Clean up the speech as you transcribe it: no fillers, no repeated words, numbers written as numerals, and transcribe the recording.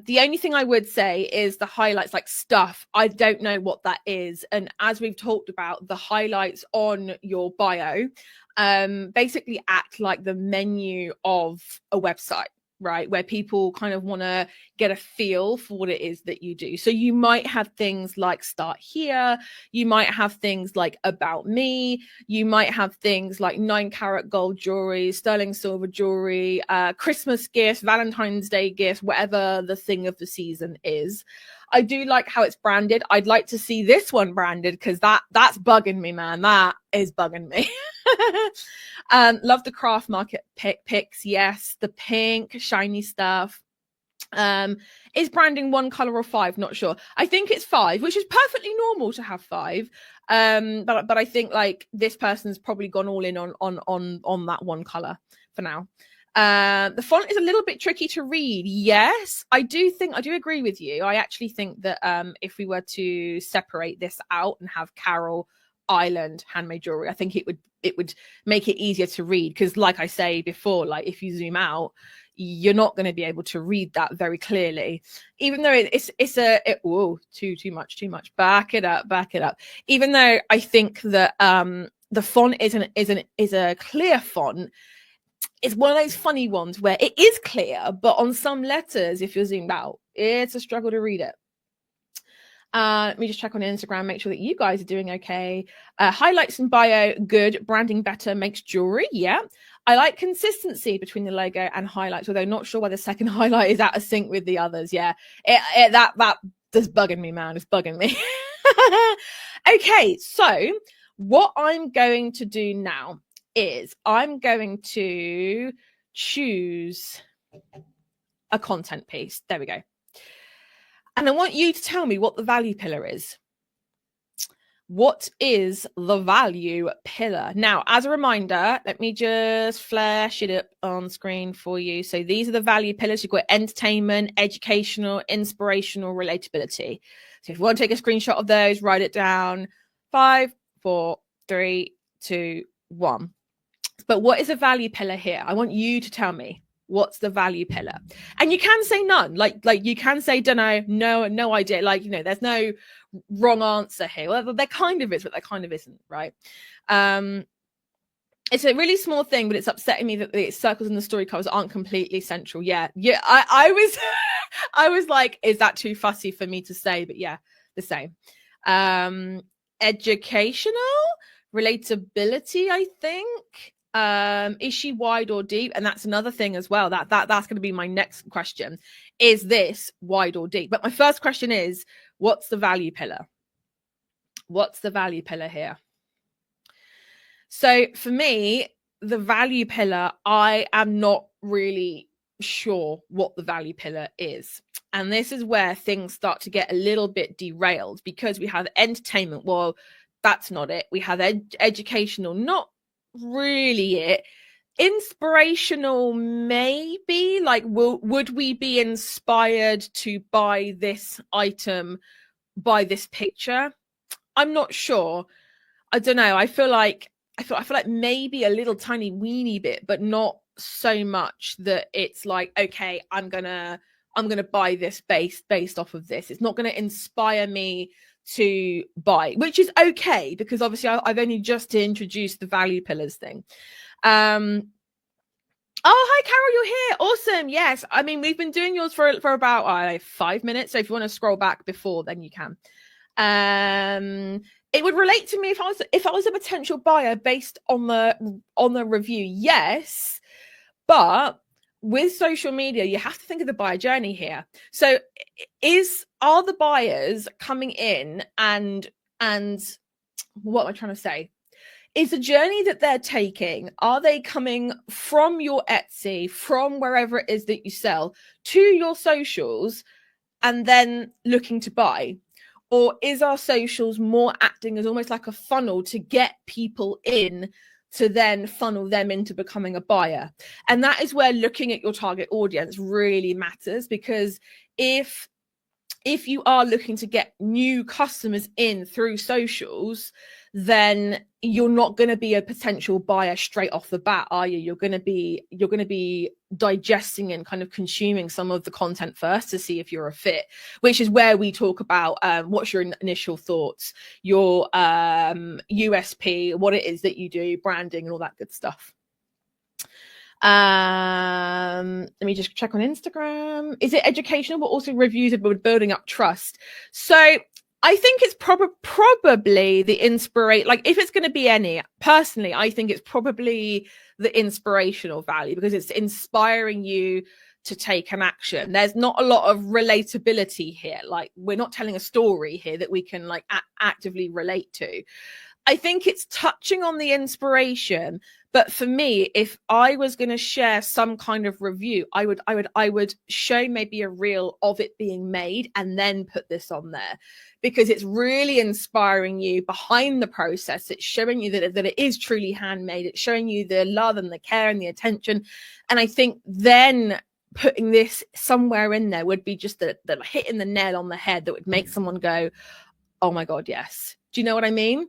The only thing I would say is the highlights, like stuff. I don't know what that is. And as we've talked about, the highlights on your bio basically act like the menu of a website, right? Where people kind of want to get a feel for what it is that you do. So you might have things like start here. You might have things like about me. You might have things like 9-carat gold jewelry, sterling silver jewelry, Christmas gifts, Valentine's Day gifts, whatever the thing of the season is. I do like how it's branded. I'd like to see this one branded because that's bugging me, man. That is bugging me. Love the craft market pics. Yes, the pink shiny stuff. Is branding 1 color or 5? Not sure. I think it's 5, which is perfectly normal to have 5. But I think like this person's probably gone all in on that 1 color for now. The font is a little bit tricky to read. Yes, I do agree with you. I actually think that if we were to separate this out and have Carol Island handmade jewelry, I think it would make it easier to read, because like I say before, like if you zoom out, you're not going to be able to read that very clearly, even though too much. Back it up. Even though I think that the font is a clear font, it's one of those funny ones where it is clear, but on some letters, if you're zoomed out, it's a struggle to read it. Let me just check on Instagram, make sure that you guys are doing okay. Highlights and bio, good. Branding better makes jewelry. Yeah. I like consistency between the logo and highlights, although not sure why the second highlight is out of sync with the others. Yeah. That is bugging me, man. It's bugging me. Okay. So what I'm going to do now is I'm going to choose a content piece. There we go. And I want you to tell me what the value pillar is. What is the value pillar? Now, as a reminder, let me just flash it up on screen for you. So these are the value pillars. You've got entertainment, educational, inspirational, relatability. So if you want to take a screenshot of those, write it down. 5, 4, 3, 2, 1. But what is a value pillar here? I want you to tell me. What's the value pillar? And you can say none. Like you can say don't know, no idea. Like, you know, there's no wrong answer here. Well, there kind of is, but there kind of isn't, right? It's a really small thing, but it's upsetting me that the circles and the story covers aren't completely central. Yeah. I was I was like, is that too fussy for me to say? But yeah, the same. Educational, relatability, I think. Is she wide or deep? And that's another thing as well. That's going to be my next question. Is this wide or deep? But my first question is, what's the value pillar? What's the value pillar here? So for me, the value pillar, I am not really sure what the value pillar is. And this is where things start to get a little bit derailed, because we have entertainment. Well, that's not it. We have educational, not really it. Inspirational, maybe. Like, would we be inspired to buy this item, buy this picture? I'm not sure. I don't know. I feel like maybe a little tiny weeny bit, but not so much that it's like, okay, I'm gonna buy this based off of this. It's not gonna inspire me to buy, which is okay, because obviously I've only just introduced the value pillars thing. Oh, hi Carol, you're here. Awesome. Yes, I mean, we've been doing yours for about 5 minutes, so if you want to scroll back before, then you can. It would relate to me if I was a potential buyer based on the review. Yes, but with social media, you have to think of the buyer journey here. So are the buyers coming in and what am I trying to say? Is the journey that they're taking, are they coming from your Etsy, from wherever it is that you sell, to your socials and then looking to buy? Or is our socials more acting as almost like a funnel to get people in to then funnel them into becoming a buyer? And that is where looking at your target audience really matters, because if if you are looking to get new customers in through socials, then you're not going to be a potential buyer straight off the bat, are you? You're going to be digesting and kind of consuming some of the content first to see if you're a fit, which is where we talk about what's your initial thoughts, your USP, what it is that you do, branding and all that good stuff. Let me just check on Instagram. Is it educational but also reviews about building up trust? So I think it's probably the inspiration. Like, if it's going to be any, personally, I think it's probably the inspirational value, because it's inspiring you to take an action. There's not a lot of relatability here. Like, we're not telling a story here that we can like actively relate to. I think it's touching on the inspiration, but for me, if I was going to share some kind of review, I would show maybe a reel of it being made and then put this on there, because it's really inspiring you behind the process. It's showing you that it is truly handmade. It's showing you the love and the care and the attention. And I think then putting this somewhere in there would be just the hitting the nail on the head that would make someone go, oh my God, yes. Do you know what I mean?